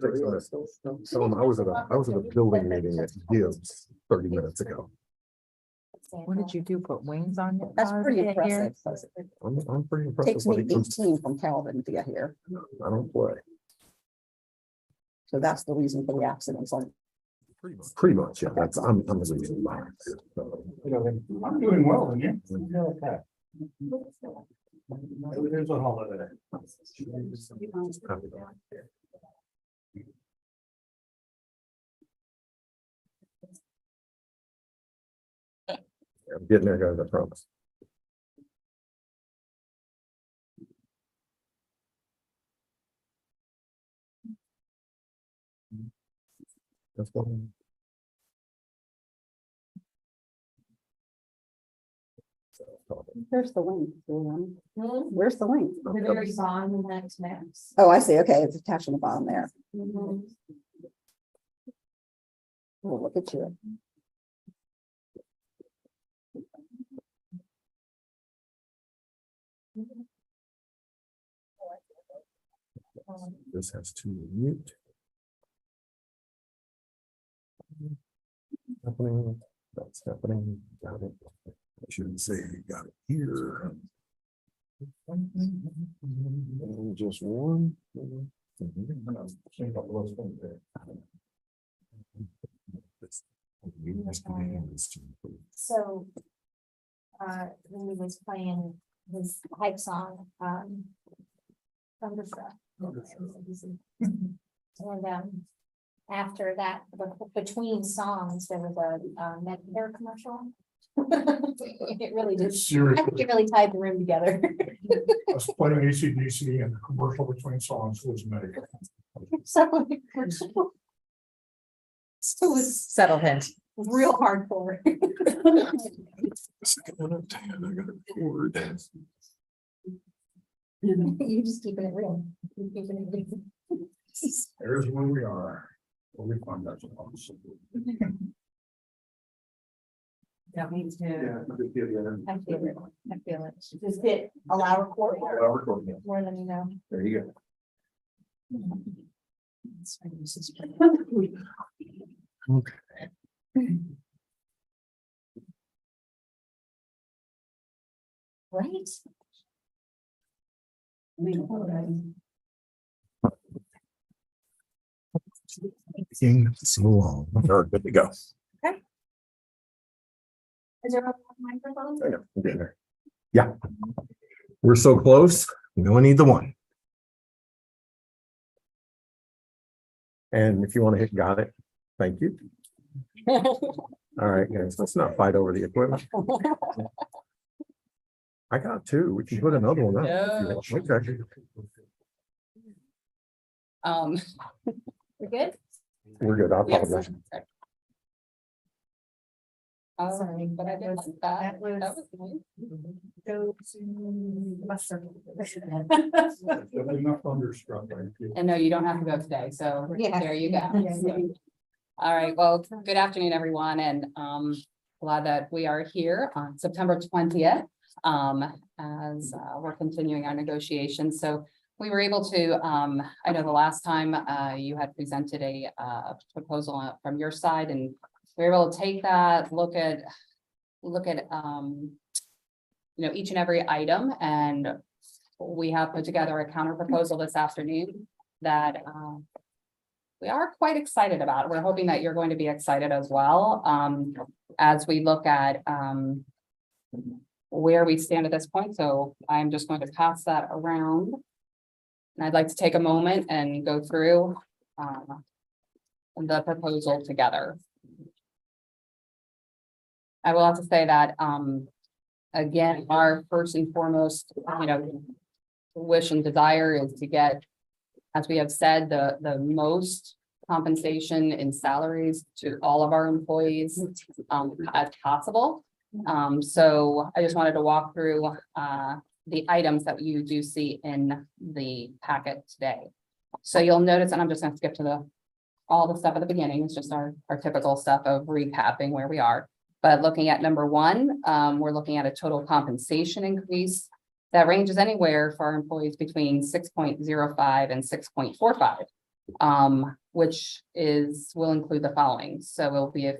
So I was at a building meeting at Gibbs 30 minutes ago. What did you do? Put wings on it? That's pretty impressive. I'm pretty impressed. Takes me 18 from Calvin to get here. I don't play. So that's the reason for the accidents on. Pretty much, yeah. That's I'm the reason why. So, I'm doing well, and you? There's a holiday. I'm getting there, guys, I promise. That's what There's the link. Where's the link? The very bottom of that maps. Oh, I see. Okay, it's attached on the bottom there. Mm-hmm. Oh, look at you. This has to mute. Happening. That's happening. Got it. I shouldn't say you got it here. And just one. So, when he was playing his hype song, Thunderstruck. And, after that, between songs, there was a Medicare commercial. It really did, I Seriously, think it really tied the room together. I was playing AC/DC and the commercial between songs was medical. So it was Subtle hint. real hardcore. Second minute, and I gotta record. You just keeping it real. You're keeping it real. There's where we are. Well, we find that. Don't need to. I feel it, I feel it. Just hit allow record more than you know. There you go. Okay. Right? So long. We're good to go. Is there a microphone? I know, I'm getting there. Yeah. We're so close. We only need the one. And if you want to hit got it, thank you. All right, guys, let's not fight over the equipment. I got two. We can put another one up. if you want. Okay. We're good? We're good. I apologize. Sorry, but I did like that. That was- That was nice. Go to muster. Enough thunderstruck. And no, you don't have to go today, so Yeah. there you go. All right, well, good afternoon, everyone, and glad that we are here on September 20th as we're continuing our negotiations. So we were able to, I know the last time you had presented a proposal from your side, and we were able to take that, look at each and every item, and we have put together a counter proposal this afternoon that we are quite excited about. We're hoping that you're going to be excited as well, as we look at where we stand at this point. So I'm just going to pass that around. And I'd like to take a moment and go through the proposal together. I will have to say that, again, our first and foremost, wish and desire is to get, as we have said, the most compensation in salaries to all of our employees as possible. So I just wanted to walk through the items that you do see in the packet today. So you'll notice, and I'm just going to skip to all the stuff at the beginning. It's just our typical stuff of recapping where we are. But looking at number one, we're looking at a total compensation increase that ranges anywhere for our employees between 6.05 and 6.45. which will include the following. So it will be a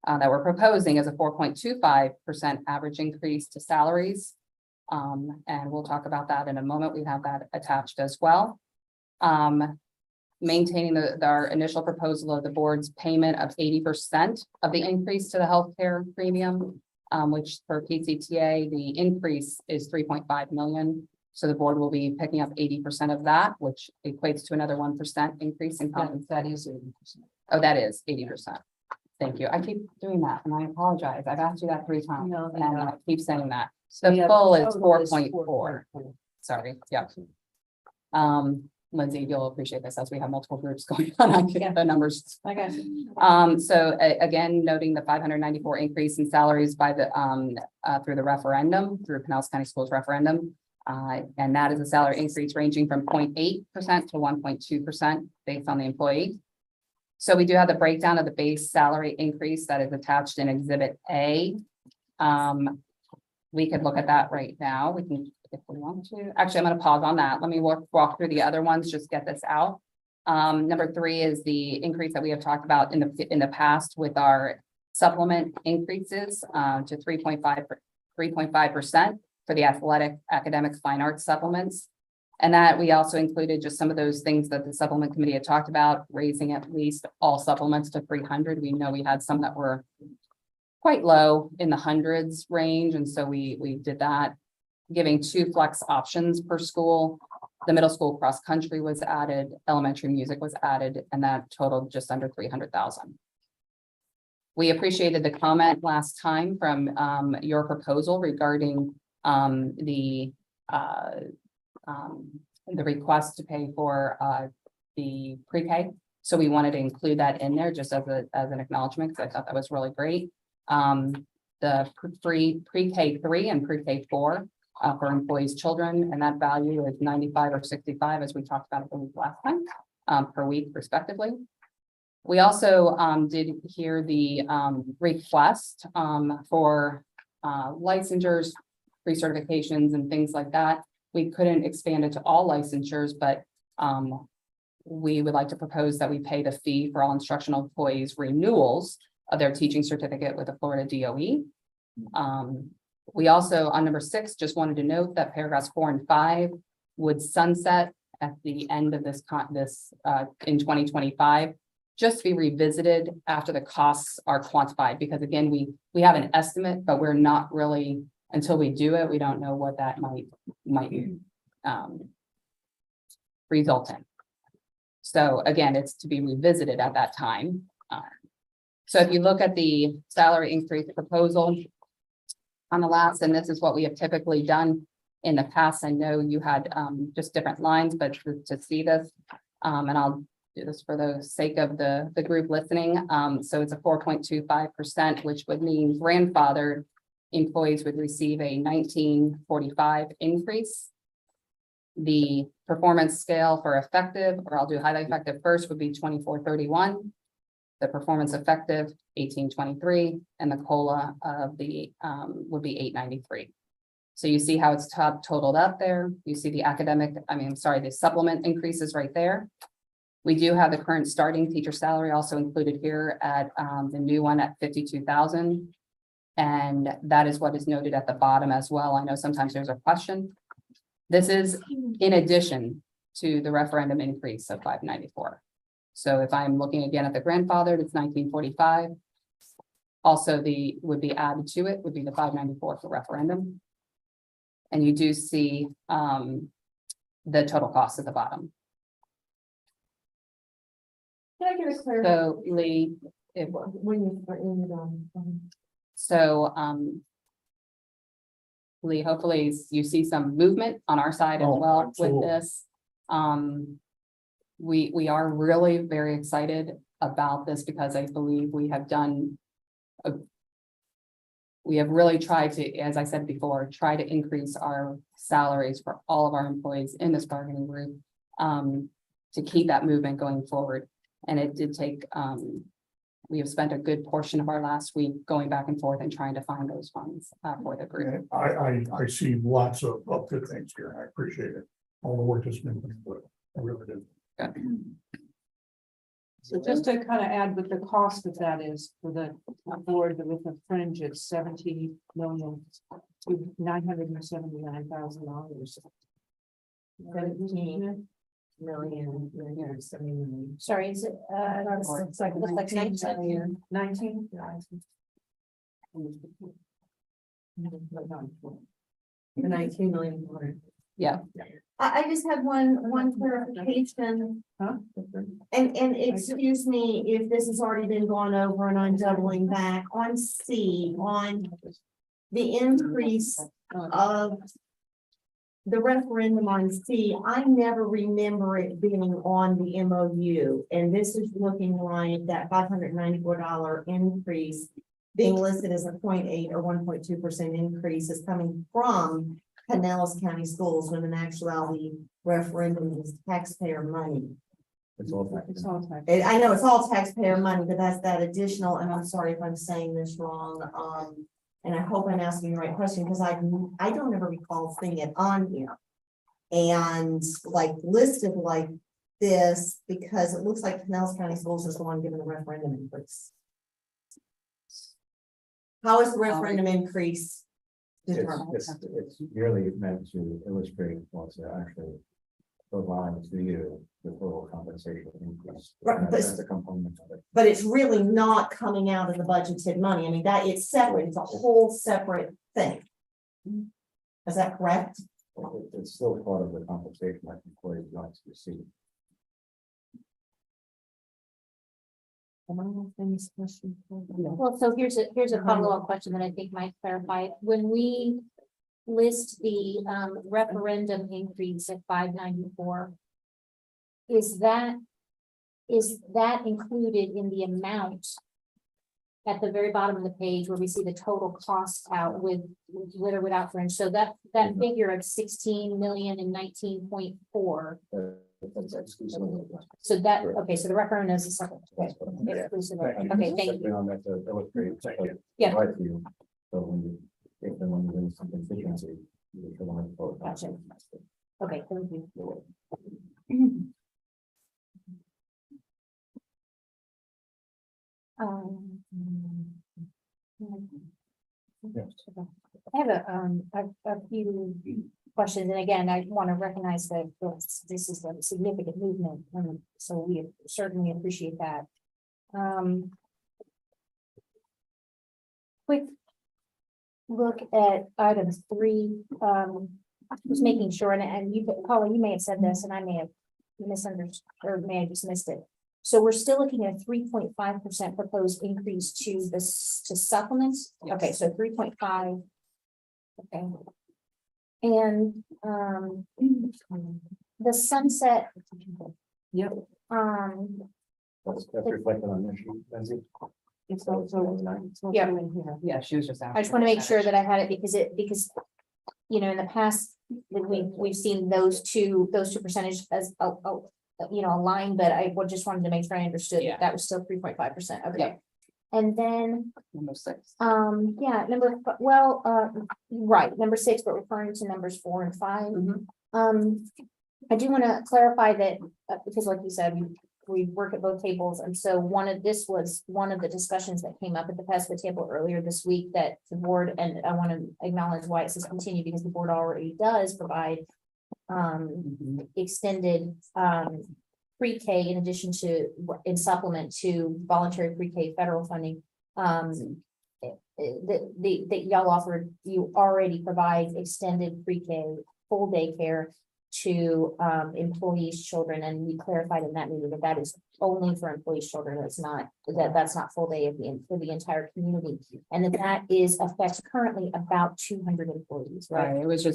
that we're proposing as a 4.25% average increase to salaries. And we'll talk about that in a moment. We have that attached as well. Maintaining our initial proposal of the board's payment of 80% of the increase to the healthcare premium, which for PCTA, the increase is 3.5 million. So the board will be picking up 80% of that, which equates to another 1% increase in compensation. That is 80%. Oh, that is 80%. Thank you. I keep doing that and I apologize. I've asked you that 3 times No, and I keep saying that. So The yeah, full is total is 4.4. Sorry, yeah. Lindsay, you'll appreciate this as we have multiple groups going on. I get the numbers. I got you. Again, noting the 594 increase in salaries by the through the referendum, through Pinellas County Schools referendum. And that is a salary increase ranging from 0.8% to 1.2% based on the employee. So we do have the breakdown of the base salary increase that is attached in Exhibit A. We could look at that right now. We can, if we want to. Actually, I'm going to pause on that. Let me walk through the other ones, just get this out. Number 3 is the increase that we have talked about in the past with our supplement increases to 3.5% for the athletic, academic, fine arts supplements. And that we also included just some of those things that the supplement committee had talked about, raising at least all supplements to 300. We know we had some that were quite low in the hundreds range. And so we did that, giving 2 flex options per school. The middle school cross country was added, elementary music was added, and that totaled just under 300,000. We appreciated the comment last time from your proposal regarding the request to pay for the pre-K. So we wanted to include that in there just as an acknowledgement, because I thought that was really great. The pre-K 3 and pre-K 4 for employees' children, and that value is 95 or 65, as we talked about it last time, per week respectively. We also did hear the request for licensures, pre-certifications and things like that. We couldn't expand it to all licensures, but we would like to propose that we pay the fee for all instructional employees renewals of their teaching certificate with the Florida DOE. We also, on number 6, just wanted to note that paragraphs 4 and 5 would sunset at the end of this in 2025, just to be revisited after the costs are quantified, because again, we have an estimate, but we're not really, until we do it, we don't know what that might result in. So again, it's to be revisited at that time. So if you look at the salary increase proposal on the last, and this is what we have typically done in the past. I know you had just different lines, but to see this, and I'll do this for the sake of the group listening. So it's a 4.25%, which would mean grandfathered employees would receive a 1945 increase. The performance scale for effective, or I'll do highly effective first, would be 2431. The performance effective 1823, and the COLA of the would be 893. So you see how it's totaled up there. You see the the supplement increases right there. We do have the current starting teacher salary also included here at the new one at 52,000. And that is what is noted at the bottom as well. I know sometimes there's a question. This is in addition to the referendum increase of 594. So if I'm looking again at the grandfathered, it's 1945. Also, would be added to it would be the 594 for referendum. And you do see the total cost at the bottom. Can I get a clear? So Lee, When you are in it, Lee, hopefully you see some movement on our side as Oh, well with absolutely. this. We are really very excited about this because I believe we have really tried to, as I said before, try to increase our salaries for all of our employees in this bargaining group to keep that movement going forward. And it did take, we have spent a good portion of our last week going back and forth and trying to find those funds for the group. And I see lots of good things here. I appreciate it. All the work that's been put into it. I really do. So just to kind of add what the cost of that is for the board with the fringe, it's 70,979,000. Sorry, is it, It's like looks like 19. 19 million. Yeah, I just have one clarification. Huh? And excuse me if this has already been gone over and I'm doubling back on C, on the increase of the referendum on C. I never remember it being on the MOU, and this is looking like that $594 increase being listed as a 0.8 or 1.2% increase is coming from Pinellas County Schools, when in actuality referendum is taxpayer money. It's all It's all tax. I know it's all taxpayer money, but that's that additional, and I'm sorry if I'm saying this wrong, and I hope I'm asking the right question, because I don't ever recall seeing it on here. And like listed like this, because it looks like Pinellas County Schools is the one giving the referendum increase. How is the referendum increase determined? It's merely meant to illustrate what's actually provided to you, the total compensation increase. Right, but- That's the component of it. But it's really not coming out of the budgeted money. I mean, that it's separate, it's a whole separate thing. Is that correct? It's still part of the compensation that employees like to receive. well, so here's a follow-up question that I think might clarify. When we list the referendum increase at 594, is that included in the amount at the very bottom of the page where we see the total cost out with or without fringe? So that figure of 16 million and 19.4. That's exclusive of it. So that, okay, so the referendum is a separate. That's what I'm- yeah. Exclusive of- Thank you. Okay, thank you. Something on that to illustrate. Yeah. Right to you. So when you, if and when you win some constituency, you should want to vote. Gotcha. Okay, thank you. Um, I have a few questions, and again, I want to recognize that this is a significant movement, and so we certainly appreciate that. Quick look at item 3, just making sure, and you, Paula, you may have said this, and I may have misunderstood, or may have dismissed it. So we're still looking at 3.5% proposed increase to this, to supplements? Okay, so 3.5. Okay. And, the sunset. Yep. That's reflected on this sheet, Lindsay. It's also. Yeah. In here. yeah, she was just. I just want to make sure that I had it because, you know, in the past, we've seen those two percentages as aligned, but I just wanted to make sure I understood Yeah. that was still 3.5%. Okay. Yeah. And then, Number 6. yeah, number 6, but referring to numbers 4 and 5. I do want to clarify that, because like you said, we work at both tables, and so this was one of the discussions that came up at the PESPA table earlier this week, that the board, and I want to acknowledge why it says continue, because the board already does provide extended pre-K in addition to, in supplement to voluntary pre-K federal funding. That y'all offered, you already provide extended pre-K full day care to employees' children, and we clarified in that meeting that that is only for employees' children. That's not full day for the entire community, and that is affects currently about 200 employees, right? Right, it was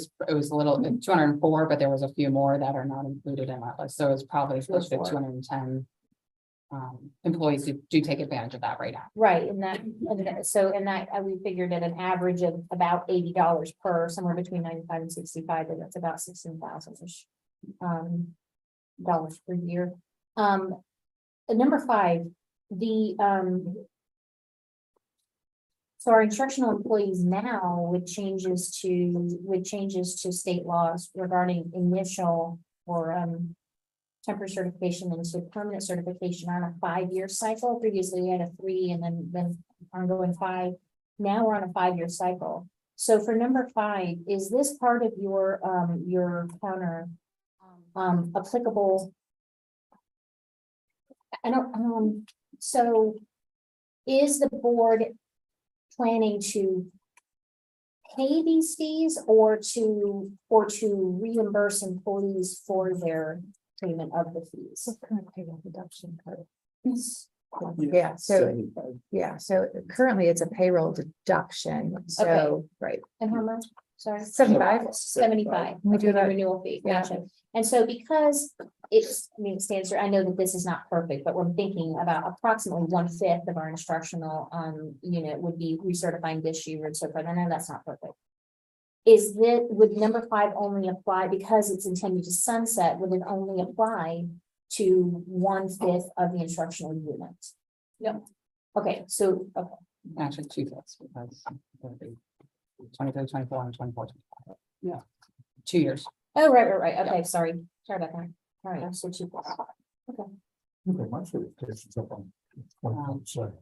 a little 204, but there was a few more that are not included in that list, so it's probably close to 210. Employees do take advantage of that right now. Right, and we figured at an average of about $80 per, somewhere between 95 and 65, and that's about 16,000-ish dollars per year. Number 5, so our instructional employees now with changes to state laws regarding initial or temporary certification into permanent certification on a 5-year cycle. Previously, we had a 3 and then ongoing 5. Now we're on a 5-year cycle. So for number 5, is this part of your counter applicable? I don't, so is the board planning to pay these fees or to reimburse employees for their payment of the fees? Yeah, so currently it's a payroll deduction, so, right, And how much? Sorry. 75. 75. We do Okay, the that. renewal fee, Yeah. gotcha. And so because it's, I mean, it stands there, I know that this is not perfect, but we're thinking about approximately 1/5 of our instructional unit would be recertifying this year and so forth. I know that's not perfect. Would number 5 only apply because it's intended to sunset, would it only apply to 1/5 of the instructional unit? No. Okay, so, okay, Actually, 2/5 because. 23, 24, and 24. 25. Yeah. 2 years. oh, right, okay, sorry about that. All right, so 2 plus. Okay, my certification's up on. So,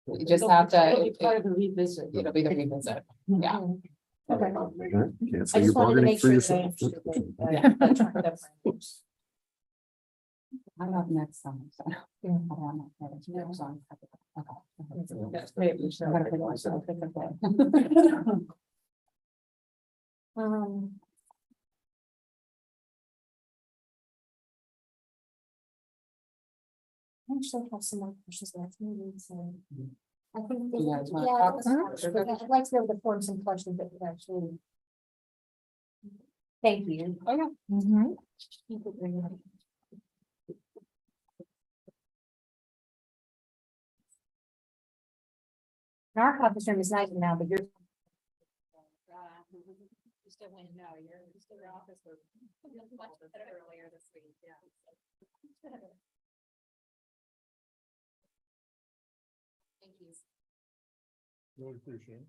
You just have to, It'll be part of the revisit. it'll be the revisit. Yeah. Okay. Can't I say you're just wanted to bargaining make for sure that I yourself. understood Yeah. the frameworks. I'm up next summer, so. Yeah. I don't know. Okay. Yes, pay it yourself. I'm gonna pay it myself. Okay. Um. I actually have some more questions left, maybe, so. I think, You guys wanna yeah, talk let's about talk it? about it. I'd like to be able to form some questions that would actually. Thank you. Oh, yeah. You could bring it up. Our conference room is nice now, but you're. You still win, no, you're still in office. Much better earlier this week, yeah. Thank you. really appreciate it.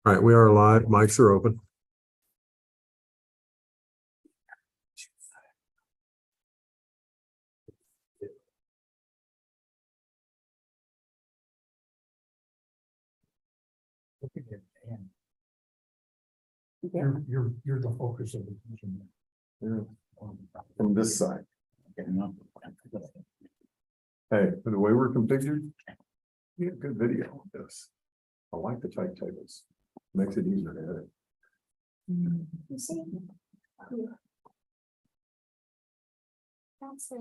All right, we are live. Mics are open. You're the focus of the. From this side. Hey, the way we're configured, we have good video on this. I like the tight tables. Makes it easier to edit. You see? That's it.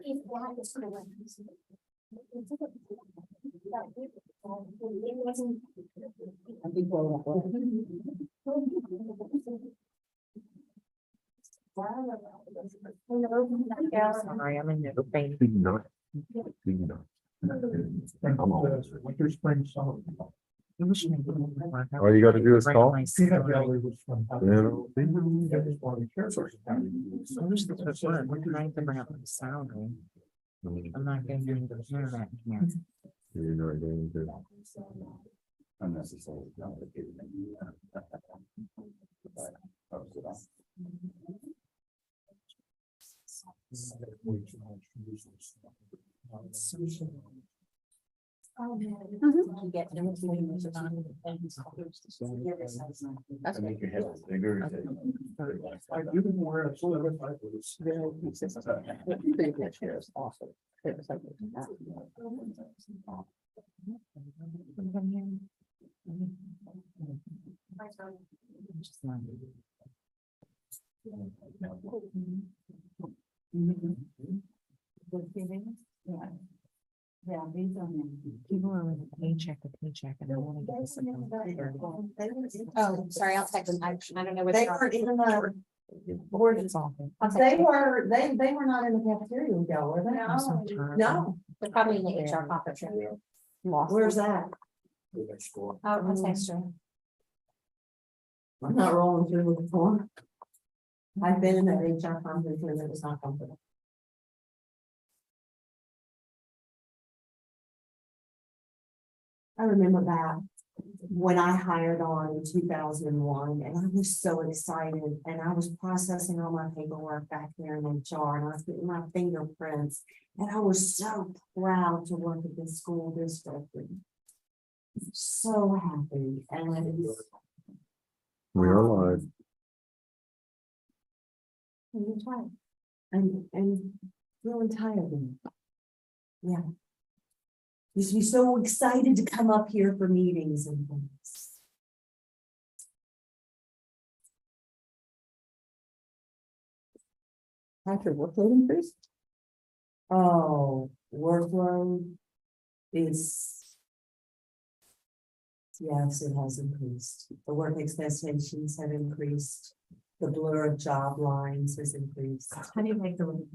If that is correct. It wasn't. Sorry, I'm in the vein. Big nut. Big nut. Winter, spring, summer. All you gotta do is call. See that gallery was from. I'm not getting into the internet here. You're not going to. Unnecessary. That's Make your head bigger. I didn't wear a sort of. Awesome. People are with paycheck to paycheck and I want to get this. Oh, sorry, I'll text them. I don't know what. They weren't in the board. It's awful. They were not in the cafeteria with y'all, were they? I'm so tired. No, They're probably in the HR conference room. where's that? Oh, that's next to. I'm not rolling through with the form. I've been in that HR conference room, it was not comfortable. I remember that when I hired on in 2001, and I was so excited, and I was processing all my paperwork back there in HR, and I was getting my fingerprints, and I was so proud to work at this school district. And so happy, and We are live. and really tired. Yeah. Used to be so excited to come up here for meetings and things. Has your workload increased? Oh, workload is. Yes, it has increased. The work expectations have increased. The blur of job lines has increased. How do you make the?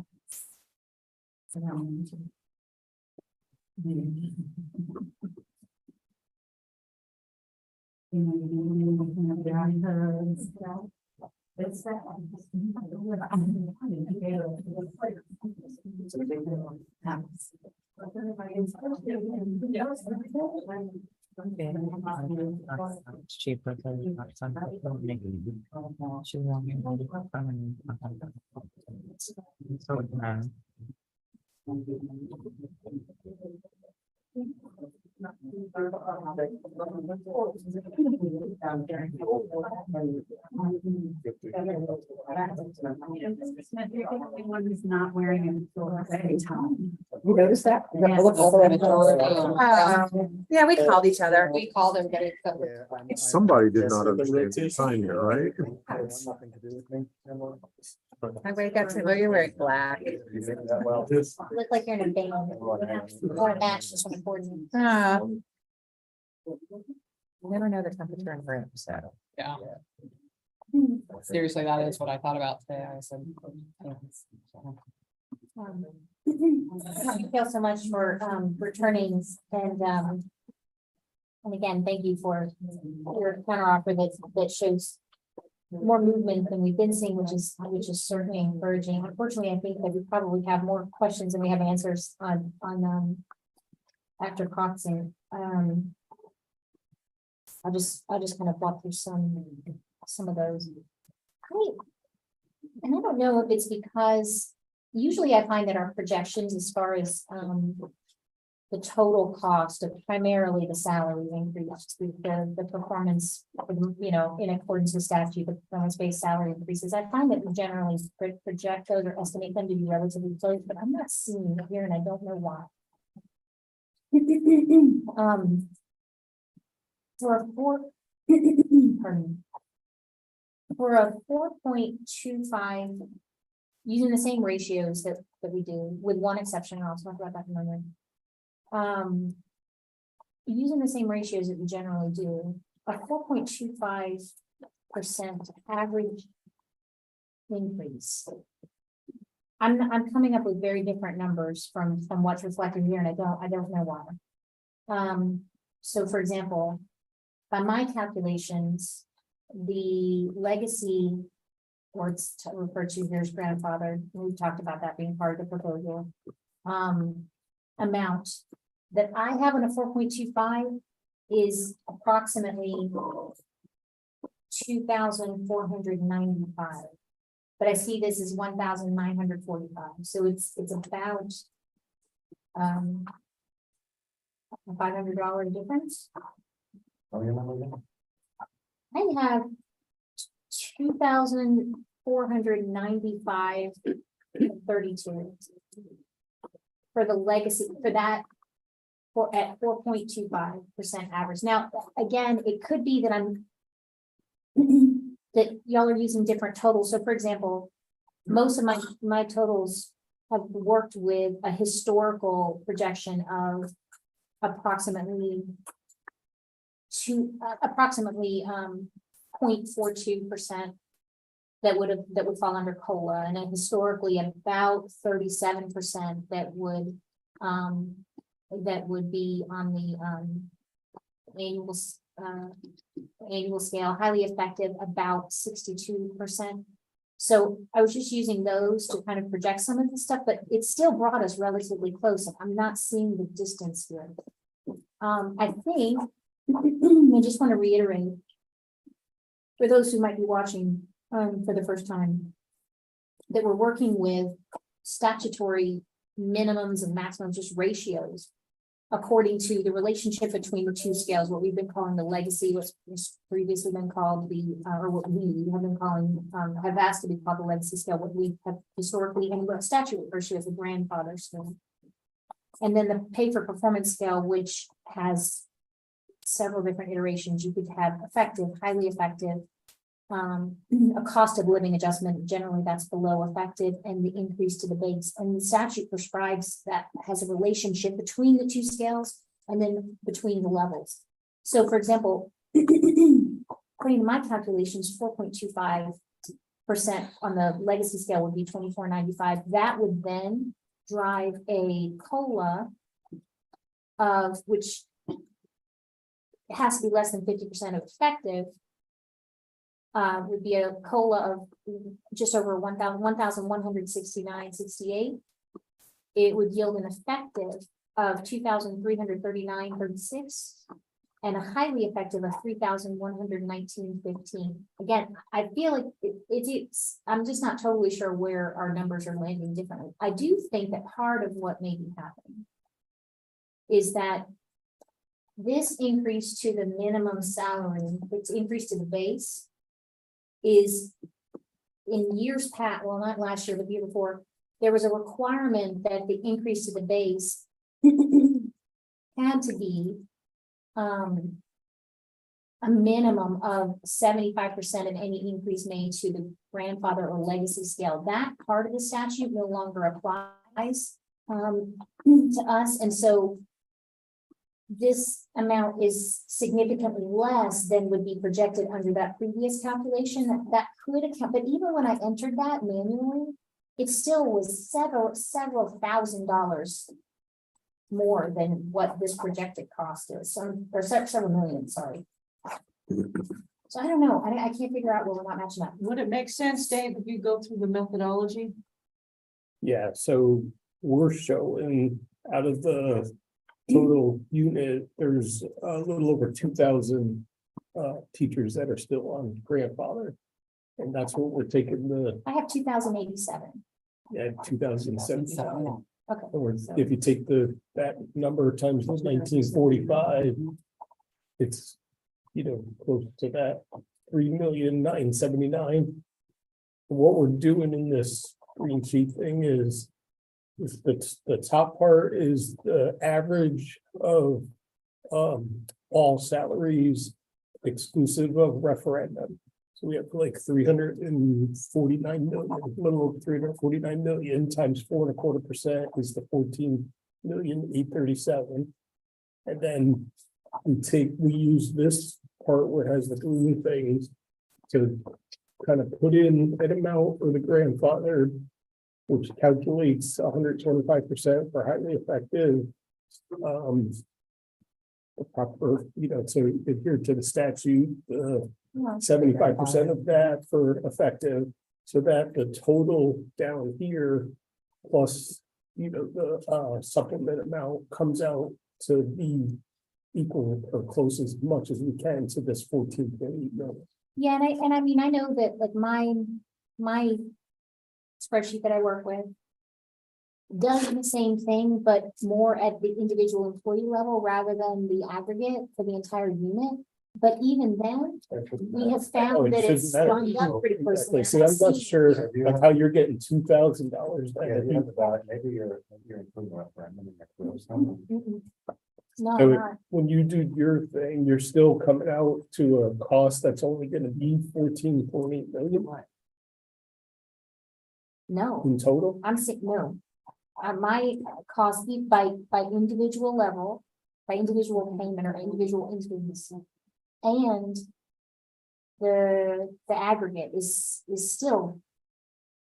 It's that. It's cheaper than she won't. One who's not wearing it any time. You noticed that? You got to look all the way down. Yeah, we called each other. We called them, getting. Somebody did not understand the sign here, right? I wake up to, oh, you're wearing black. Look like you're in a band or a match, just important. You never know the temperature in the room, so. Yeah. Seriously, that is what I thought about today. I said. Thank you so much for returning and again, thank you for your counter offer that shows more movement than we've been seeing, which is certainly encouraging. Unfortunately, I think that we probably have more questions than we have answers on after Coxing, I'll just kind of walk through some of those. And I don't know if it's because, usually I find that our projections as far as, the total cost of primarily the salary increase, the performance, you know, in accordance with statute, the performance-based salary increases. I find that we generally project those or estimate them to be relatively close, but I'm not seeing it here and I don't know why. For a pardon me. For a 4.25, using the same ratios that we do, with one exception, and I'll talk about that in a moment. Using the same ratios that we generally do, a 4.25% average increase. I'm coming up with very different numbers from what's reflected here, and I don't know why. So for example, by my calculations, the legacy, or it's referred to here as grandfather, we've talked about that being part of the proposal, amount that I have in a 4.25 is approximately 2,495. But I see this is 1,945, so it's about $500 difference. Oh, you remember that? I have 2,495.32 for the legacy, for that, for at 4.25% average. Now, again, it could be that that y'all are using different totals. So for example, most of my totals have worked with a historical projection of approximately 0.42% that would fall under COLA, and then historically about 37% that would be on the annual scale, highly effective about 62%. So I was just using those to kind of project some of this stuff, but it still brought us relatively close. I'm not seeing the distance here. I think I just want to reiterate for those who might be watching for the first time that we're working with statutory minimums and maximums, just ratios, according to the relationship between the two scales, what we've been calling the legacy, what's previously been called the, or what we have been calling, have asked to be called the legacy scale, what we have historically, and what statute refers to as the grandfather scale. And then the pay for performance scale, which has several different iterations. You could have effective, highly effective, a cost of living adjustment, generally that's below effective, and the increase to the base. And the statute prescribes that has a relationship between the two scales and then between the levels. So for example, according to my calculations, 4.25% on the legacy scale would be 24.95. That would then drive a COLA of which has to be less than 50% of effective, would be a COLA of just over 1,169.68. It would yield an effective of 2,339.36 and a highly effective of 3,119.15. Again, I feel like it's, I'm just not totally sure where our numbers are landing differently. I do think that part of what may be happening is that this increase to the minimum salary, it's increase to the base, is in years past, well, not last year, but the year before, there was a requirement that the increase to the base had to be a minimum of 75% of any increase made to the grandfather or legacy scale. That part of the statute no longer applies to us, and so this amount is significantly less than would be projected under that previous calculation. That could account, but even when I entered that manually, it still was several $1,000s more than what this projected cost is. Or several million, sorry. So I don't know. I can't figure out where we're not matching up. Would it make sense, Dave, if you go through the methodology? Yeah, so we're showing out of the total unit, there's a little over 2,000 teachers that are still on grandfather. And that's what we're taking the, I have 2,087. 2007. Okay. Or if you take that number times 1945, it's, close to that 3,979,000. What we're doing in this green sheet thing is the top part is the average of all salaries exclusive of referendum. So we have like 349 million, a little over 349 million times 4.25% is the 14,837,000. And then we use this part where it has the green things to kind of put in an amount for the grandfather, which calculates 125% for highly effective. The proper, to adhere to the statute, 75% of that for effective, so that the total down here plus, the supplement amount comes out to be equal or close as much as we can to this 14.8 million. Yeah, and I mean, I know that like my spreadsheet that I work with does the same thing, but more at the individual employee level rather than the aggregate for the entire unit. But even then, we have found that it's lined up pretty closely. So I'm not sure like how you're getting $2,000. Yeah, you have about, maybe you're improving referendum in your close number. No, So not. when you do your thing, you're still coming out to a cost that's only gonna be 14.8 million No, in total. I'm saying, no. My cost by individual level, by individual payment or individual incidents. And the aggregate is still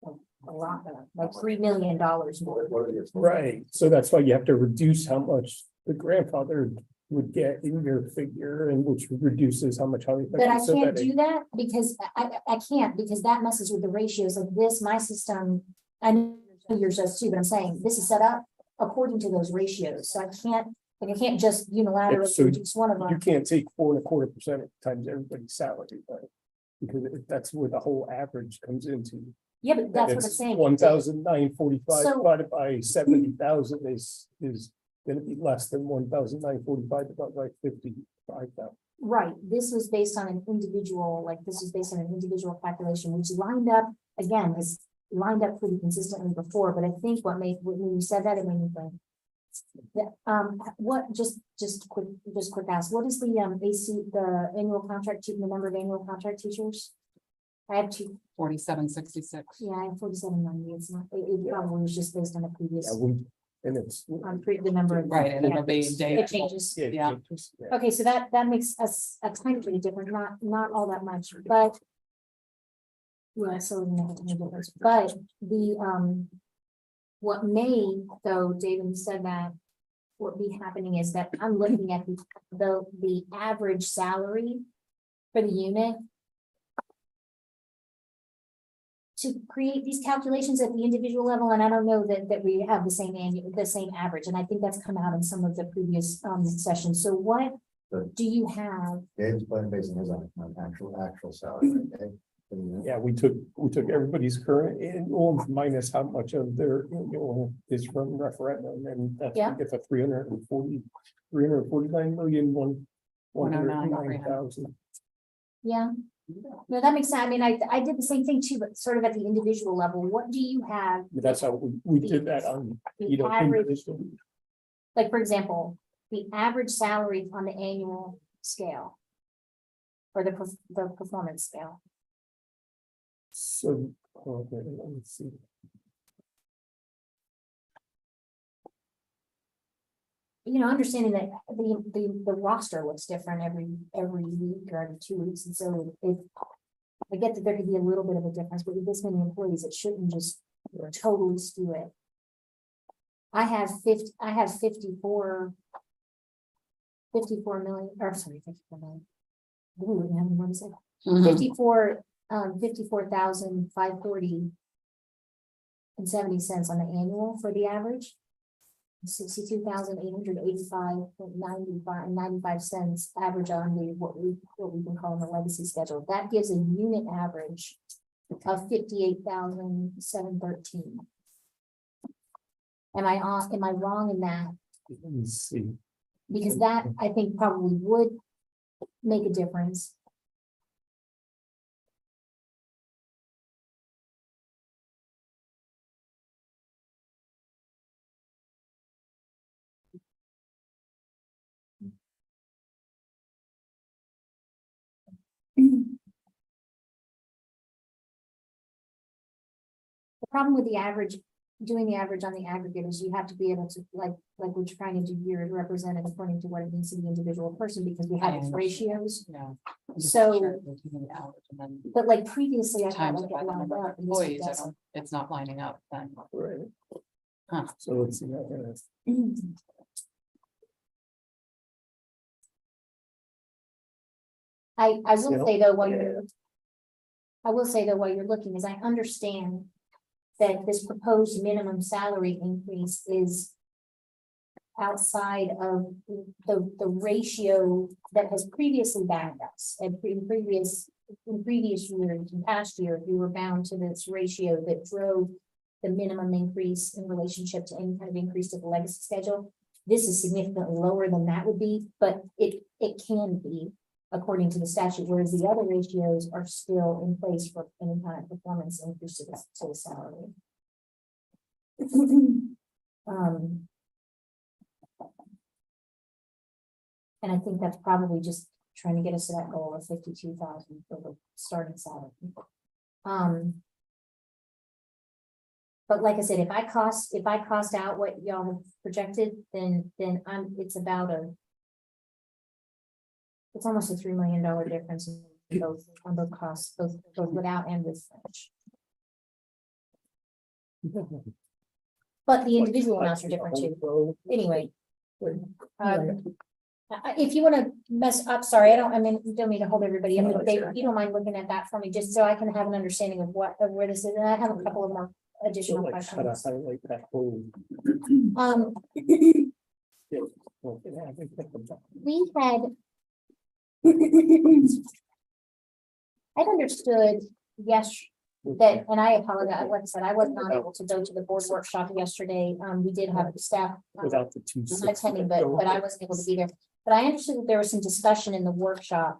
a lot, like $3 million more. Right, so that's why you have to reduce how much the grandfather would get in your figure, and which reduces how much. But I can't do that because I can't, because that messes with the ratios of this, my system. I know yours does too, but I'm saying this is set up according to those ratios, so I can't just unilaterally So reduce one of You them. can't take 4.25% times everybody's salary, right? Because that's where the whole average comes into. Yeah, but that's what I'm saying. 1,945 So- divided by 70,000 is gonna be less than 1,945 divided by 55,000. Right, this was based on an individual, like this was based on an individual calculation, which lined up, again, is lined up pretty consistently before, but I think when you said that, it made me think. What, just quick ask, what is the AC, the annual contract, the number of annual contract teachers? I have 4766. Yeah, I have 4790, it's not, it probably was just based on the previous, And it's. the number of. Right, and it'll be It data. changes. Yeah. Okay, so that makes us a tiny bit different, not all that much, but. Yeah, so it doesn't make a tiny difference, but what may, though, David, you said that. What be happening is that I'm looking at the average salary for the unit. To create these calculations at the individual level, and I don't know that we have the same average, and I think that's come out in some of the previous sessions. So what do you have? Dave's basing his on actual salary. Okay? Yeah, we took everybody's current annual minus how much of their annual is from referendum, and that's Yeah. we get the 349,109,000. Yeah. No, that makes sense. I mean, I did the same thing too, but sort of at the individual level. What do you have? That's how we did that on, The average, individual. like, for example, the average salary on the annual scale. Or the performance scale. So, okay, let me see. Understanding that the roster looks different every week or every 2 weeks, and so I get that there could be a little bit of a difference, but with this many employees, it shouldn't just totally skew it. I have 54 million, or sorry, 54 million. Ooh, we didn't have any more to say. 54,540 and 70 cents on the annual for the average. $62,885.95 average on the, what we've been calling the legacy schedule. That gives a unit average of 58,713. Am I wrong in that? Let me see. Because that, I think, probably would make a difference. The problem with the average, doing the average on the aggregate is you have to be able to, like we're trying to do here, to represent it according to what it means to the individual person, because we have I its understand. ratios. Yeah. So- But But like previously, I thought times like by it the lined number up. of and this one employees, doesn't. it's not lining up then. Right. Huh. So let's see. that is- I will Still? say though, I will say though, while you're looking, is I understand that this proposed minimum salary increase is outside of the ratio that has previously bound us, and in previous years, in past year, we were bound to this ratio that drove the minimum increase in relationship to any kind of increase to the legacy schedule. This is significantly lower than that would be, but it can be according to the statute, whereas the other ratios are still in place for any kind of performance increase to the salary. And I think that's probably just trying to get us to that goal of 52,000 for the starting salary. But like I said, if I cost out what y'all have projected, then it's almost a $3 million difference in both, on both costs, both without and with French. But the individual amounts are different too. Anyway. If you want to sorry, don't mean to hold everybody up, but Dave, if you don't mind looking at that for me, just so I can have an understanding of where this is, and I have a couple of more additional questions. Highlight that whole. We had. I understood, yes, that, and I apologize, like I said, I was not able to go to the board workshop yesterday. We did have staff Without the two. attending, but I wasn't able to be there. But I understood that there was some discussion in the workshop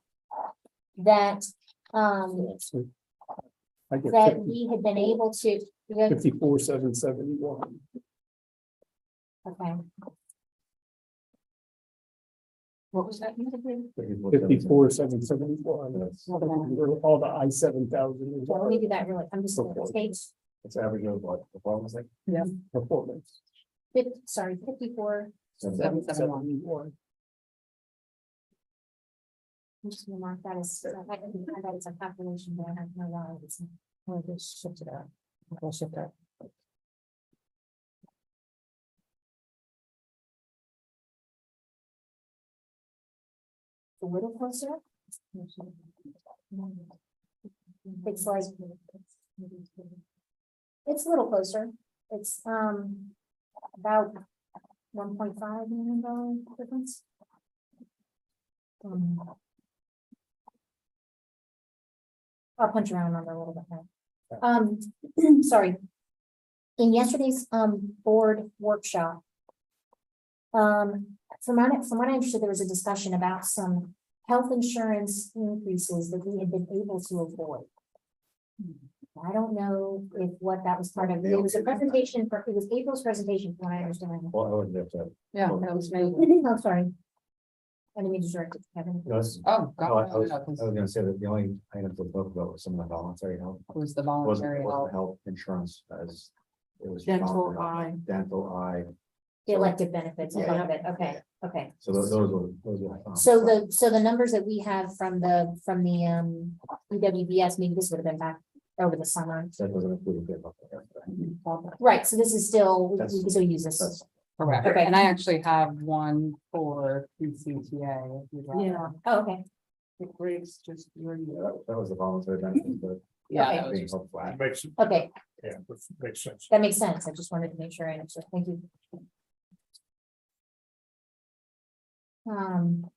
that, that we had been able to. 54,771. Okay. What was that? 54,771. All the I-7,000. Well, let me do that really. I'm just going to take, It's average of what, performance like? Performance. 54. 771. I'm just gonna mark that as, I can find that as a calculation, but I don't know why it's. I'll just shift it out. I'll shift that. A little closer. It's like. It's a little closer. It's, about $1.5 million difference. I'll punch around on that a little bit now. Sorry. In yesterday's, board workshop. From what I understood, there was a discussion about some health insurance increases that we had been able to avoid. I don't know if what that was part of. It was a presentation it was April's presentation, from what I understand. Well, I would have to. Yeah, that was me. I'm sorry. I didn't mean to direct it to Kevin. No, it's- Oh, no, I was God. gonna say that the only item to talk about was some of the voluntary health. Was the Wasn't voluntary wasn't health. health insurance as. It was. Dental, voluntary eye. health, Dental, eye. The elective benefits, Yeah. part of it. Okay. So those were. So the numbers that we have from the EWBS, maybe this would have been back over the summer. That doesn't include the good. Right, so this is still, we That's- can still use this. That's, Correct. Okay. And I actually have one for PCTA. if you'd like. Yeah, Oh, okay. it breaks just. that was the voluntary benefit, but. Yeah, Okay. that was being just- held flat. Makes, Okay, yeah, makes sense. that makes sense. I just wanted to make sure I understood. Thank you. Um.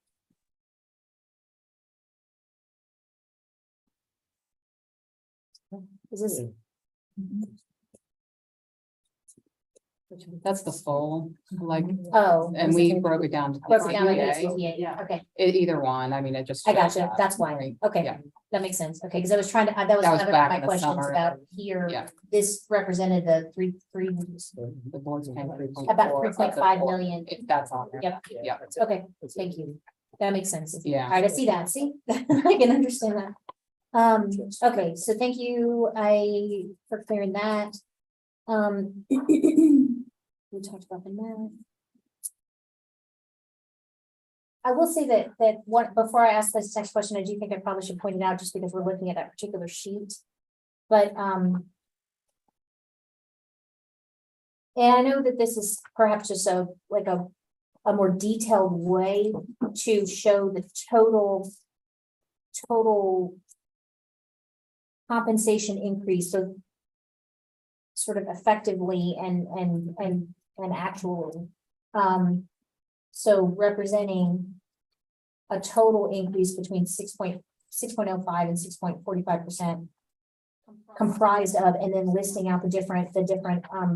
Is this, That's the full, like, oh. and we broke it down. to Broke it down like PCTA. PCTA, Yeah. okay, Either one, I mean, it just. I shows gotcha, that, that's why, right? okay, Yeah. that makes sense, okay, because I was trying to, that was That was another back of my in the questions summer. about here. Yeah. This represented the three, The board's paying 3.4 about of the 3.5 full, million. If that's on there. Yep. Yeah. Okay, thank you, that makes sense. Yeah. All right, I see that, see, I can understand that. Okay, so thank you, for clearing that. We talked about the math. I will say that what, before I ask this next question, I do think I probably should point it out just because we're looking at that particular sheet. But, and I know that this is perhaps just a more detailed way to show the total compensation increase, so sort of effectively and actually. So representing a total increase between 6.05 and 6.45% comprised of, and then listing out the different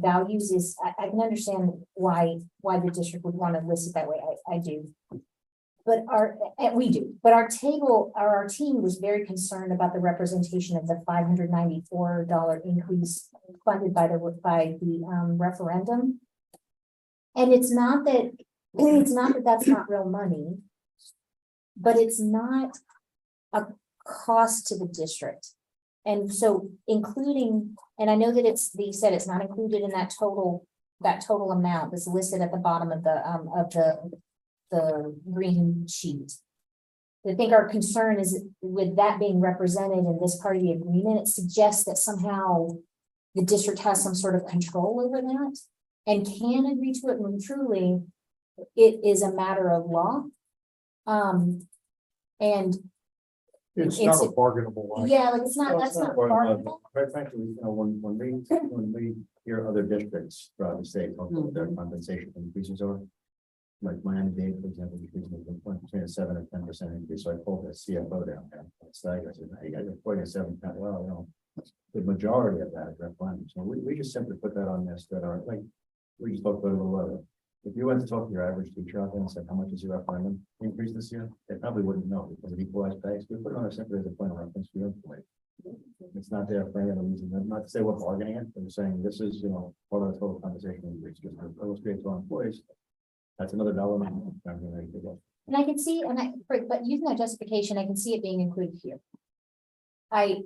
values is, I can understand why the district would want to list it that way. I do. But we do, but our team was very concerned about the representation of the $594 increase funded by the referendum. And it's not that that's not real money, but it's not a cost to the district. And so including, and I know that they said it's not included in that total amount that's listed at the bottom of the green sheet. I think our concern is with that being represented in this part of the agreement, it suggests that somehow the district has some sort of control over that and can agree to it when truly it is a matter of law. And It's not a bargainable line. yeah, like it's not, that's not bargainable. Quite frankly, when we hear other districts throughout the state talk about their compensation increases or. Like Miami-Dade, for example, between a 7 and 10% increase, so I pulled the CFO down there. It's like, I said, hey, you guys are putting a 7%, well, you know, the majority of that is referendum, so we just simply put that on this, that are like, we just talked about it a little earlier. If you went to talk to your average teacher out there and said, how much is your referendum increase this year? They probably wouldn't know because of equalized pay, so we put it on there simply as a point of reference for your information. It's not there for any other reason, not to say we're bargaining it, but we're saying this is, you know, part of the total compensation increase, just to illustrate to our employees. That's another dollar. And I can see, but using that justification, I can see it being included here. I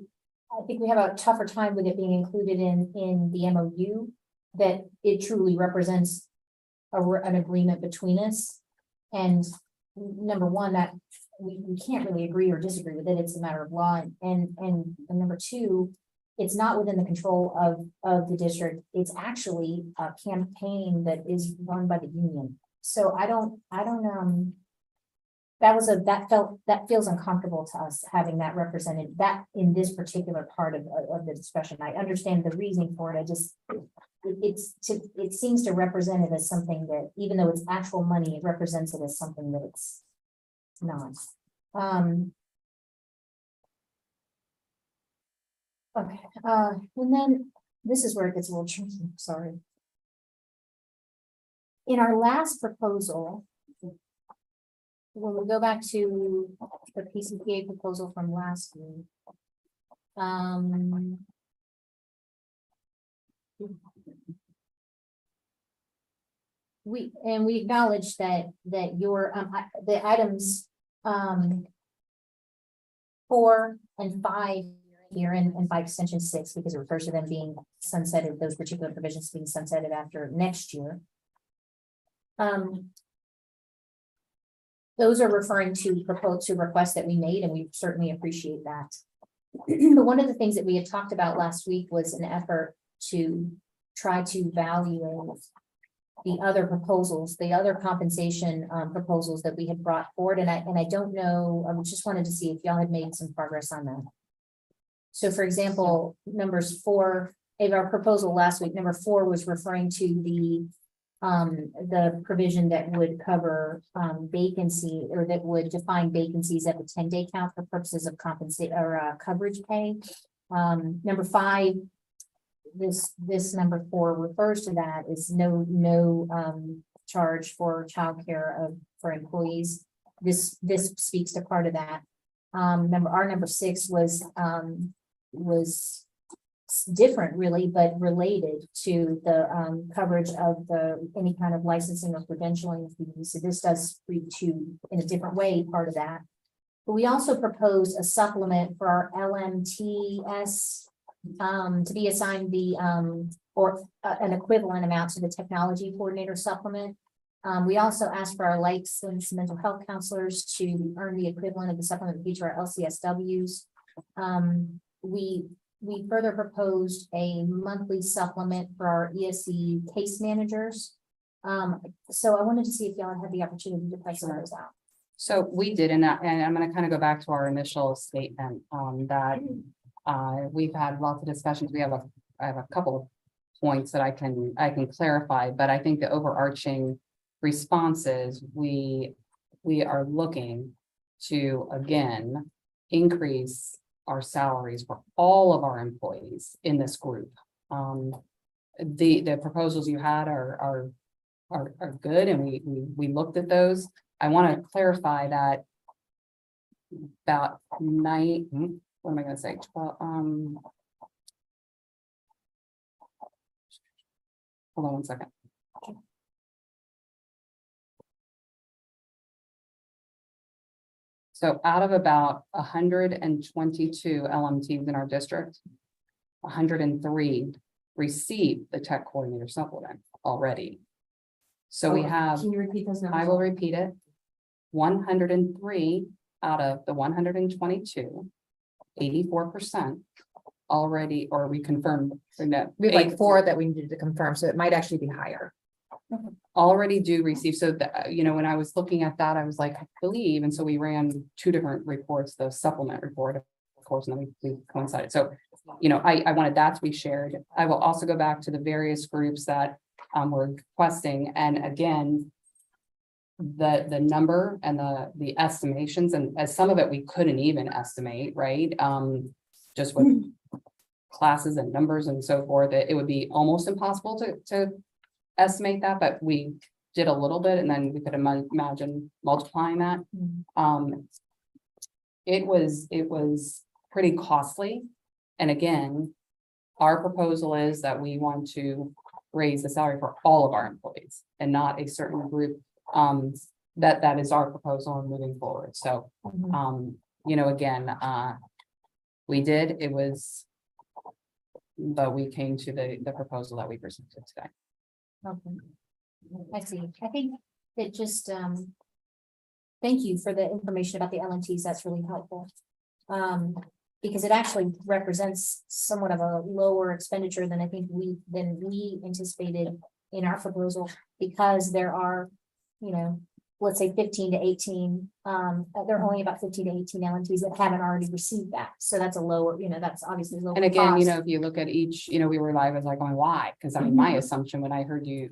think we have a tougher time with it being included in the MOU, that it truly represents an agreement between us. And number one, that we can't really agree or disagree with it. It's a matter of law. And number two, it's not within the control of the district. It's actually a campaign that is run by the union. So I don't, that feels uncomfortable to us, having that represented, that in this particular part of the discussion. I understand the reasoning for it. I just, it seems to represent it as something that, even though it's actual money, it represents it as something that it's not. Okay, and then this is where it gets a little tricky, sorry. In our last proposal, when we go back to the PCTA proposal from last week, we acknowledge that your the items 4 and 5 here and by extension 6, because it refers to them being sunsetted, those particular provisions being sunsetted after next year. Those are referring to requests that we made, and we certainly appreciate that. But one of the things that we had talked about last week was an effort to try to evaluate the other proposals, the other compensation proposals that we had brought forward. And I don't know, I just wanted to see if y'all had made some progress on that. So for example, numbers 4, in our proposal last week, number 4 was referring to the the provision that would cover, vacancy, or that would define vacancies at the 10-day count for purposes of compensate or, coverage pay. Number 5, this number 4 refers to that, is no charge for childcare for employees. This speaks to part of that. Number 6 was different really, but related to the coverage of any kind of licensing or credentialing fees. So this does speak to, in a different way, part of that. But we also proposed a supplement for our LMTS to be assigned an equivalent amount to the technology coordinator supplement. We also asked for our licensed mental health counselors to earn the equivalent of the supplement fee to our LCSWs. We further proposed a monthly supplement for our ESE case managers. So I wanted to see if y'all had the opportunity to price those out. So we did, and I'm gonna kind of go back to our initial statement, that we've had lots of discussions. I have a couple of points that I can clarify, but I think the overarching response is we are looking to, again, increase our salaries for all of our employees in this group. The proposals you had are good, and we looked at those. I want to clarify that about what am I going to say? 12, hold on one second. So out of about 122 LMTs in our district, 103 received the tech coordinator supplement already. So we have, Can you repeat those numbers? I will repeat it. 103 out of the 122, 84% already, or we confirmed. We have like 4 that we needed to confirm, so it might actually be higher. Already do receive. So when I was looking at that, I was like, I believe, and so we ran 2 different reports, the supplement report, of course, and then we coincided. So, I wanted that to be shared. I will also go back to the various groups that were requesting, and again, the number and the estimations, and as some of it we couldn't even estimate, right? Just with classes and numbers and so forth, it would be almost impossible to estimate that, but we did a little bit, and then we could imagine multiplying that. It was pretty costly. And again, our proposal is that we want to raise the salary for all of our employees and not a certain group. That is our proposal and moving forward. So, again, we did, but we came to the proposal that we presented today. Okay. I see. I think that just, thank you for the information about the LNTs. That's really helpful. Because it actually represents somewhat of a lower expenditure than I think we anticipated in our proposal, because there are, let's say 15 to 18, there are only about 15 to 18 LNTs that haven't already received that. So that's a lower, that's obviously lower. And again, cost. if you look at each, we were live, I was like, going, why? Because my assumption when I heard you,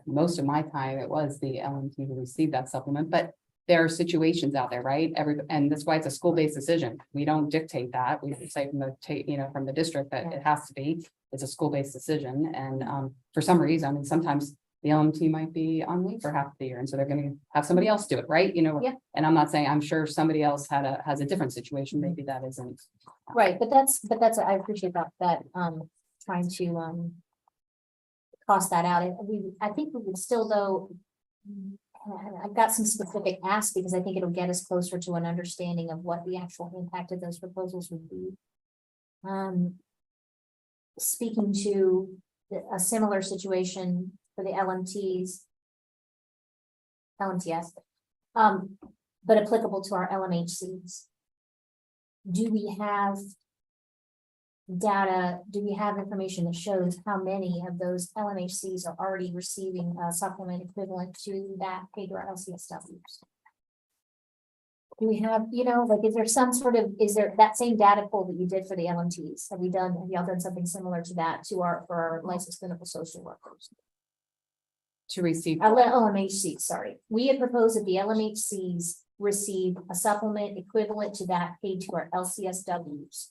most of my time, it was the LMT who received that supplement, but there are situations out there, right? And that's why it's a school-based decision. We don't dictate that. We say from the district that it has to be, it's a school-based decision. And for some reason, sometimes the LMT might be on leave for half the year, and so they're going to have somebody else do it, right? And I'm not saying, I'm sure somebody else has a different situation. Maybe that isn't. Right, but that's, I appreciate that, trying to, cost that out. I think we would still, though, I've got some specific asks, because I think it'll get us closer to an understanding of what the actual impact of those proposals would be. Speaking to a similar situation for the LMTs, but applicable to our LMHCs. Do we have data, do we have information that shows how many of those LMHCs are already receiving a supplement equivalent to that paid to our LCSWs? Do we have, is there that same data pool that you did for the LMTs? Have y'all done something similar to that for our licensed clinical social workers? To receive. LMHC, sorry. We had proposed that the LMHCs receive a supplement equivalent to that paid to our LCSWs.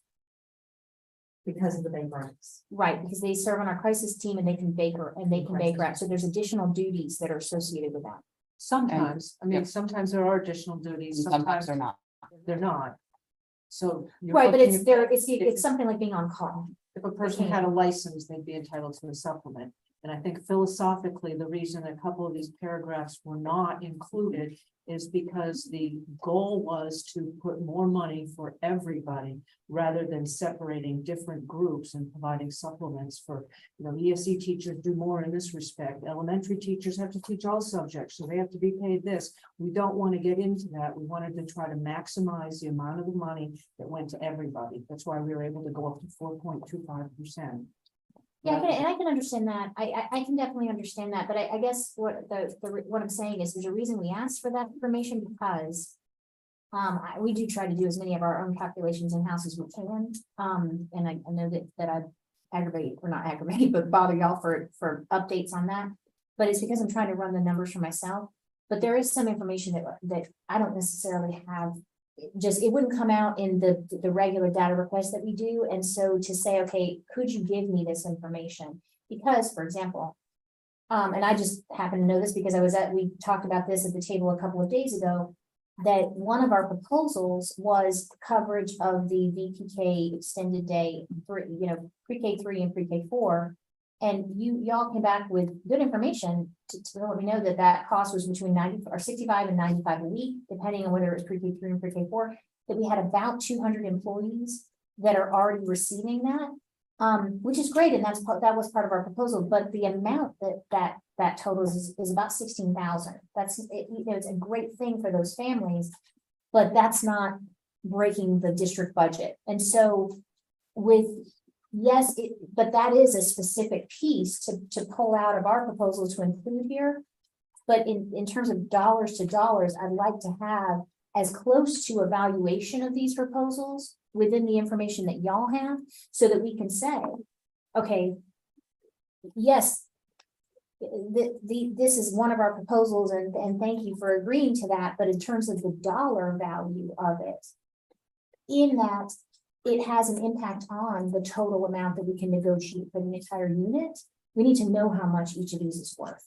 Because of the bank runs. Right, because they serve on our crisis team and they can Baker act. So there's additional duties that are associated with that. Sometimes, I mean, yeah. sometimes there are additional duties, Sometimes sometimes they're not. they're not. So. you're Right, but looking it's at- there, it's something like being on call. If a person had a license, they'd be entitled to a supplement. And I think philosophically, the reason a couple of these paragraphs were not included is because the goal was to put more money for everybody rather than separating different groups and providing supplements for, ESE teachers do more in this respect. Elementary teachers have to teach all subjects, so they have to be paid this. We don't want to get into that. We wanted to try to maximize the amount of the money that went to everybody. That's why we were able to go up to 4.25%. Yeah, and I can understand that. I can definitely understand that, but I guess what what I'm saying is there's a reason we asked for that information because we do try to do as many of our own calculations in-house as we can. And I know that I aggravate, or not aggravate, but bother y'all for updates on that. But it's because I'm trying to run the numbers for myself. But there is some information that I don't necessarily have. It wouldn't come out in the regular data request that we do. And so to say, okay, could you give me this information? Because, for example, and I just happen to know this because we talked about this at the table a couple of days ago, that one of our proposals was coverage of the VPK extended day, pre-K 3 and pre-K 4. And y'all came back with good information to let me know that cost was between 90 or 65 and 95 a week, depending on whether it was pre-K 3 and pre-K 4, that we had about 200 employees that are already receiving that, which is great. And that was part of our proposal, but the amount that totals is about 16,000. It's a great thing for those families, but that's not breaking the district budget. And so but that is a specific piece to pull out of our proposal to include here. But in terms of dollars to dollars, I'd like to have as close to evaluation of these proposals within the information that y'all have, so that we can say, okay, yes, this is one of our proposals, and thank you for agreeing to that. But in terms of the dollar value of it, in that it has an impact on the total amount that we can negotiate for the entire unit, we need to know how much each of these is worth.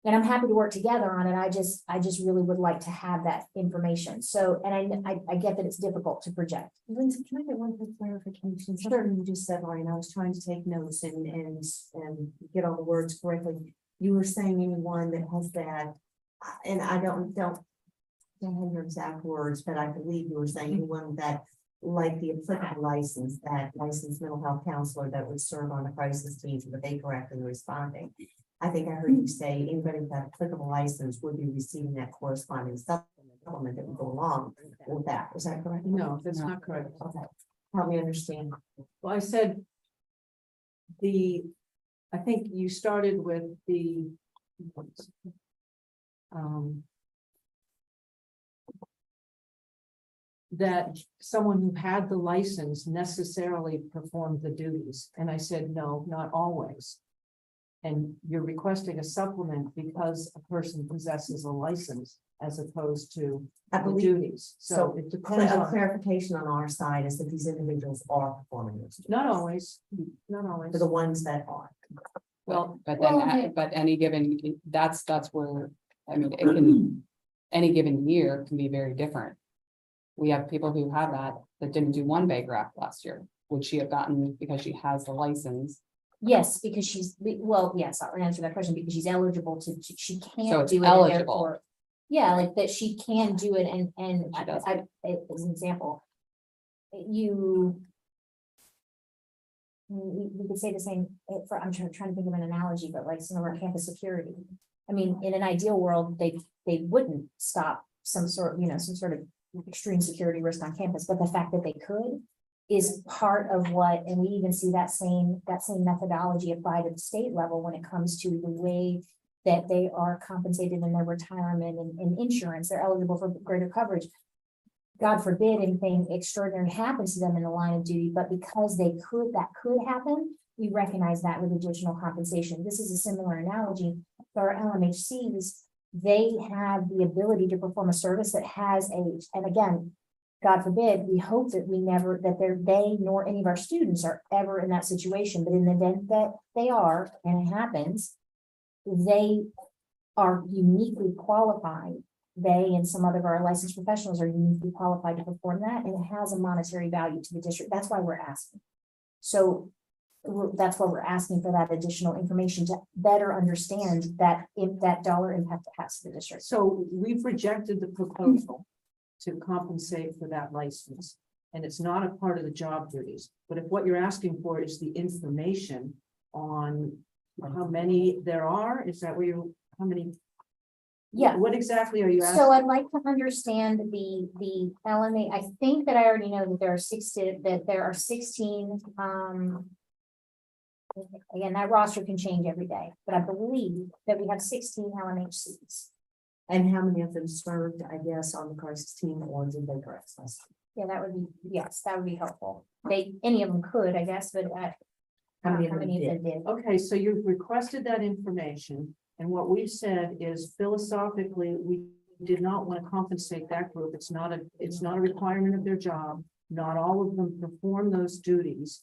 And I'm happy to work together on it. I just really would like to have that information. So, and I get that it's difficult to project. Lindsay, can I get one quick clarification? Something you just said, Lauren, I was trying to take notes and get all the words correctly. You were saying anyone that has that, and I don't have your exact words, but I believe you were saying anyone that, like the applicable license, that licensed mental health counselor that would serve on the crisis team for the Baker Act and responding. I think I heard you say anybody with that applicable license would be receiving that corresponding supplement that would go along with that. Is that correct? No, that's not correct. Okay. Help me understand. Well, I said I think you started with that someone who had the license necessarily performed the duties. And I said, no, not always. And you're requesting a supplement because a person possesses a license as opposed to I the believe duties. So it depends a on, clarification on our side is that these individuals are performing those duties. not always, not always. For the ones that are. Well, But any given, that's where, I mean, it can, any given year can be very different. We have people who have that didn't do one Baker Act last year. Would she have gotten because she has the license? Yes, because yes, I'll answer that question because she's eligible she So can't it's do it. and eligible. therefore- Yeah, like that she can do it and She does. as an example. We could say the same I'm trying to think of an analogy, but like some of our campus security. I mean, in an ideal world, they wouldn't stop some sort of extreme security risk on campus, but the fact that they could is part of what, and we even see that same methodology applied at the state level when it comes to the way that they are compensated in their retirement and insurance. They're eligible for greater coverage. God forbid anything extraordinary happens to them in the line of duty, but because that could happen, we recognize that with additional compensation. This is a similar analogy for our LMHCs. They have the ability to perform a service that has and again, God forbid, we hope that they nor any of our students are ever in that situation, but in the event that they are, and it happens, they are uniquely qualified. They and some other of our licensed professionals are uniquely qualified to perform that, and it has a monetary value to the district. That's why we're asking. So that's why we're asking for that additional information to better understand that that dollar impact it has to the district. So we've rejected the proposal to compensate for that license. And it's not a part of the job duties, but if what you're asking for is the information on how many there are, is that where you, how many? Yeah. What exactly are you asking? So I'd like to understand the LMA. I think that I already know that there are 16, again, that roster can change every day, but I believe that we have 16 LMHCs. And how many of them served, I guess, on the crisis team, or did they correct us? Yeah, that would be, yes, that would be helpful. Any of them could, I guess, but How many how of them many of did? them did? Okay, so you've requested that information, and what we've said is philosophically, we did not want to compensate that group. It's not a requirement of their job. Not all of them perform those duties.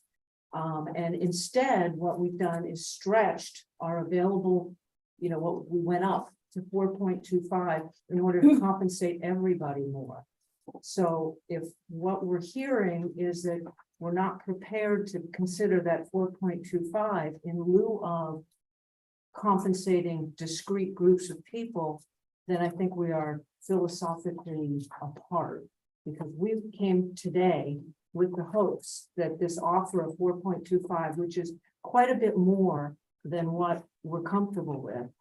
And instead, what we've done is stretched our available, what we went up to 4.25 in order to compensate everybody more. So if what we're hearing is that we're not prepared to consider that 4.25 in lieu of compensating discrete groups of people, then I think we are philosophically apart, because we came today with the hopes that this offer of 4.25, which is quite a bit more than what we're comfortable with,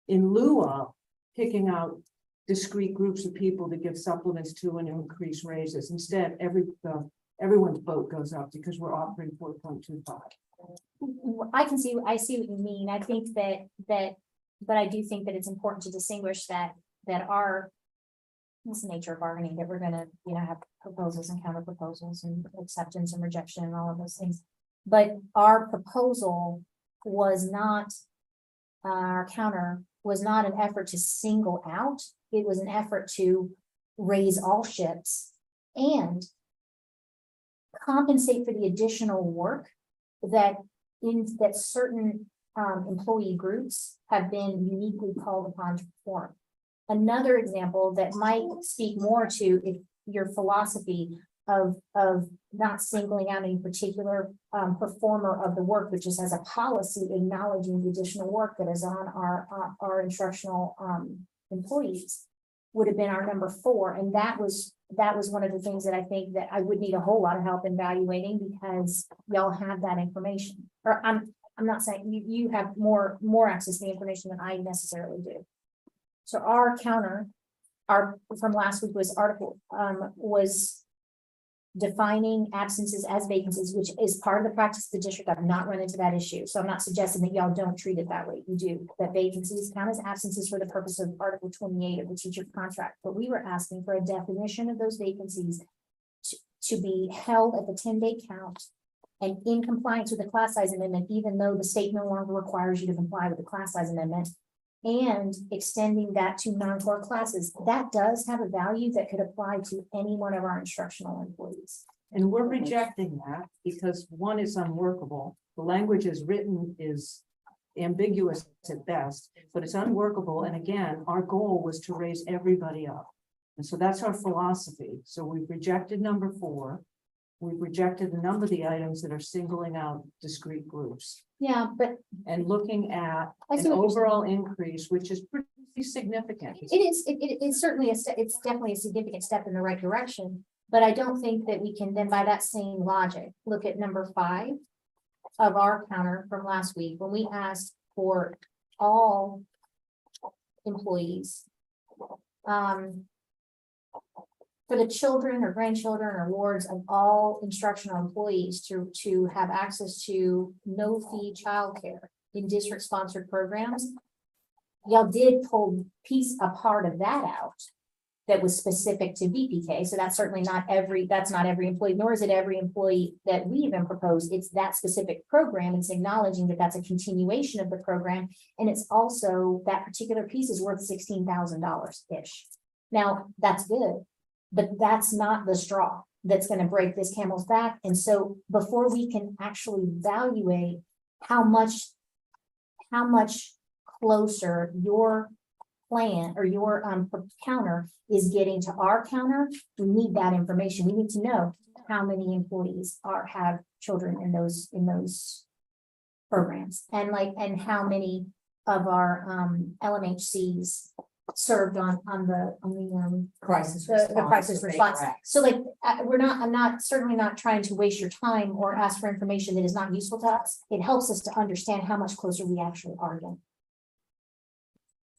in lieu of picking out discrete groups of people to give supplements to and increase raises. Instead, everyone's boat goes up because we're offering 4.25. I see what you mean. I think but I do think that it's important to distinguish that it's the nature of bargaining, that we're gonna, have proposals and counter proposals and acceptance and rejection and all of those things. But our proposal was not, our counter was not an effort to single out. It was an effort to raise all ships and compensate for the additional work that certain employee groups have been uniquely called upon to perform. Another example that might speak more to your philosophy of not singling out any particular performer of the work, which is as a policy acknowledging the additional work that is on our instructional employees, would have been our number 4. And that was one of the things that I think that I would need a whole lot of help evaluating, because y'all have that information. Or I'm not saying you have more access to the information than I necessarily do. So our counter, from last week was defining absences as vacancies, which is part of the practice of the district. I've not run into that issue. So I'm not suggesting that y'all don't treat it that way. You do, that vacancies count as absences for the purpose of Article 28 of the teacher contract. But we were asking for a definition of those vacancies to be held at the 10-day count and in compliance with the class size amendment, even though the state no longer requires you to comply with the class size amendment, and extending that to non-core classes. That does have a value that could apply to any one of our instructional employees. And we're rejecting that because one is unworkable. The language as written is ambiguous at best, but it's unworkable. And again, our goal was to raise everybody up. And so that's our philosophy. So we've rejected number 4. We've rejected a number of the items that are singling out discrete groups. Yeah, but And looking at I see an what you're overall increase, which is pretty significant. it's certainly it's definitely a significant step in the right direction. But I don't think that we can then, by that same logic, look at number 5 of our counter from last week, when we asked for all employees, for the children or grandchildren or wards of all instructional employees to have access to no fee childcare in district sponsored programs. Y'all did pull a part of that out, that was specific to BPK. So that's certainly not that's not every employee, nor is it every employee that we even propose. It's that specific program. It's acknowledging that that's a continuation of the program. And it's also that particular piece is worth $16,000-ish. Now, that's good, but that's not the straw that's going to break this camel's back. And so before we can actually evaluate how much closer your plan or your counter is getting to our counter, we need that information. We need to know how many employees have children in those programs, and how many of our LMHCs served on the Crisis the crisis response. Correct. So like, I'm certainly not trying to waste your time or ask for information that is not useful to us. It helps us to understand how much closer we actually are getting.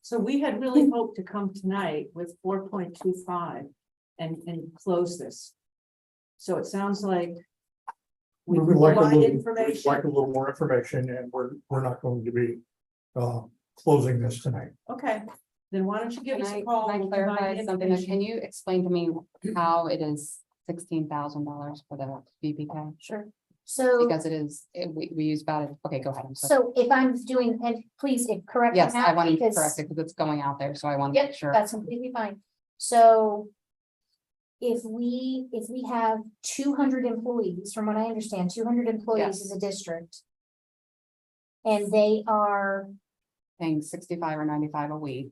So we had really hoped to come tonight with 4.25 and close this. So it sounds like we We would like a provide little, we'd information. like a little more information, and we're not going to be closing this tonight. Okay, then why don't you give Can us I, a call? can I We'll provide clarify the something? information. Can you explain to me how it is $16,000 for the BPK? Sure. So, Because we use about, okay, go ahead. I'm sorry. so if I'm doing, and please correct. me Yes, I now, want to because- correct it because it's going out there, so I want to Yep, make sure. that's completely fine. So if we have 200 employees, from what I understand, 200 employees Yes. is a district. And they are Paying 65 or 95 a week,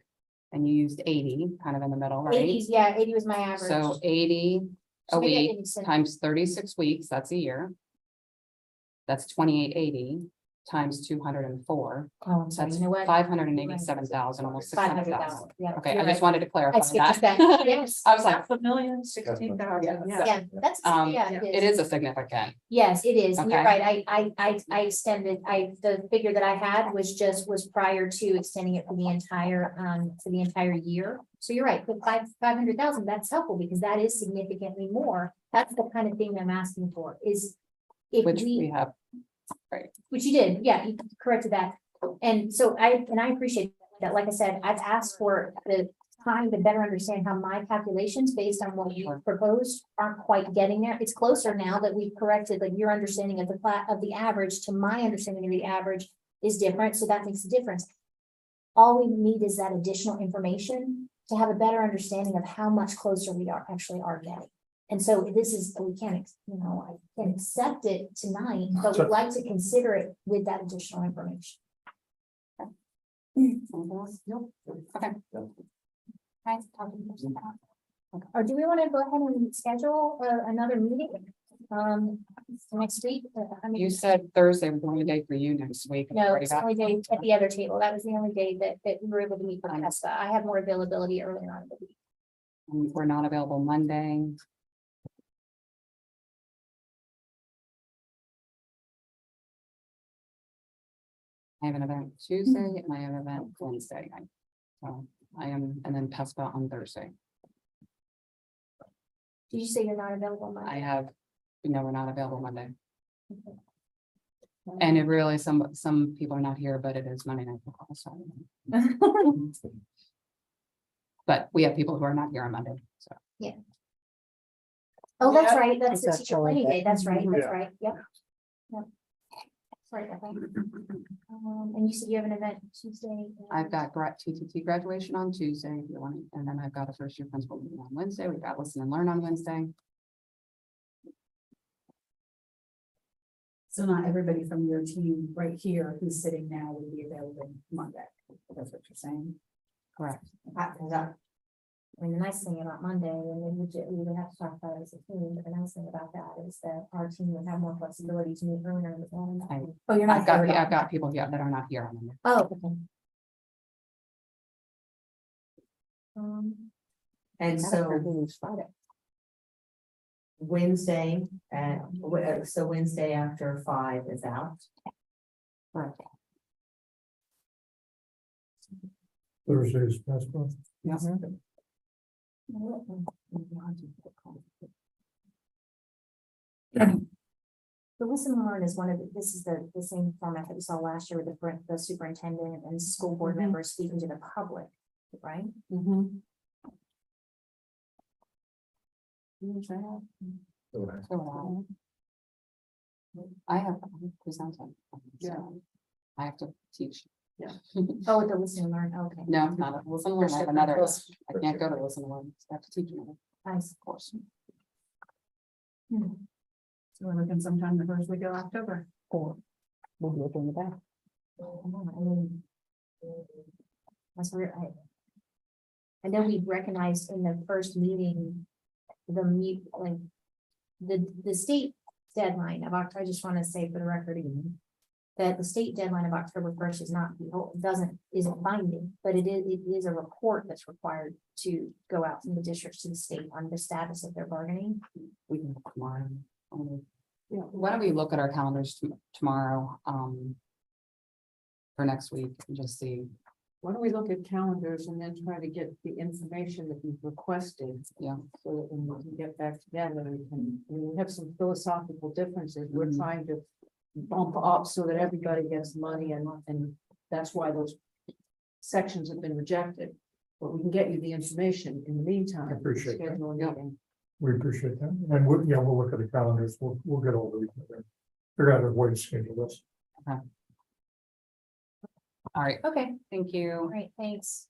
and you used 80, kind of in the middle, right? 80, yeah, 80 was my average. So 80 So a maybe I week didn't say- times 36 weeks, that's a year. That's 2880 times 204. Oh, I'm sorry, That's you know what? 587,000, almost 600,000. 500,000, yeah. Okay, you're I just right. wanted to clarify I skipped that. that, yes. I was like, 5,016,000, yeah. Yeah, that's, yeah, it is a significant. Yes, it is. And you're Okay. right. I extended, the figure that I had was prior to extending it for the entire year. So you're right, the 500,000, that's helpful because that is significantly more. That's the kind of thing I'm asking for is if Which we have, which you did, yeah, you corrected that. And so I appreciate that. Like I said, I've asked for the time to better understand how my calculations based on what you proposed aren't quite getting there. It's closer now that we've corrected, like your understanding of the average to my understanding of the average is different. So that makes a difference. All we need is that additional information to have a better understanding of how much closer we actually are getting. And so this is, we can't, I can accept it tonight, but we'd like to consider it with that additional information. okay. Or do we want to go ahead and schedule another meeting next week? You said Thursday was the only day for you next week. and No, already it's the got- only day at the other table. That was the only day that we were able to meet for PESTA. I have more availability earlier on in the week. We're not available Monday. I have an event Tuesday and I have an event Wednesday. So I am, and then PESPA on Thursday. Did you say you're not available I Monday? have, no, we're not available Monday. And it really, some people are not here, but it is Monday night football, so. But we have people who are not here on Monday, so. Oh, that's Yeah. right. That's the That's teacher all planning right. day. That's right. That's Yeah. right. Yep. Yep. Sorry about that. And you said you have an event Tuesday. I've got TTT graduation on Tuesday, if you want, and then I've got a first year principal meeting on Wednesday. We've got listen and learn on Wednesday. So not everybody from your team right here who's sitting now would be available Monday. That's what you're saying. Correct. I mean, the nice thing about Monday, and we would have to talk about it as a team, but the nice thing about that is that our team would have more flexibility to meet earlier in the morning. Oh, you're not. I've got, here at all. I've got people here that are not here on Monday. Oh, okay. And so Wednesday, so Wednesday after 5 is out. Correct. Thursday's PESPA. Yes. The listen and learn is this is the same format that we saw last year with the superintendent and school board members speaking to the public, right? Mhm. So, I have presented. Yeah. I have to teach. Oh, with the listen and learn, okay. No, not a listen and learn. I have another. I can't go to listen and learn. I have to teach another Nice. course. So we're looking sometime the first week of October. Or we'll do it in the back. I mean. That's where I know we recognized in the first meeting, like, the state deadline of October, I just want to say for the record again. That the state deadline of October 1st is not, isn't binding, but it is a report that's required to go out from the districts to the state on the status of their bargaining. We can look tomorrow. Yeah. Why don't we look at our calendars tomorrow, for next week and just see, Why don't we look at calendars and then try to get the information that you've requested? Yeah. So that when we can get back together, we have some philosophical differences. We're Mhm. trying to bump up so that everybody gets money and that's why those sections have been rejected. But we can get you the information in the meantime. I appreciate that. Schedule a meeting. We appreciate that. And we'll look at the calendars. We'll get all the, figure out a way to schedule this. all right, Okay, thank all you. right, thanks.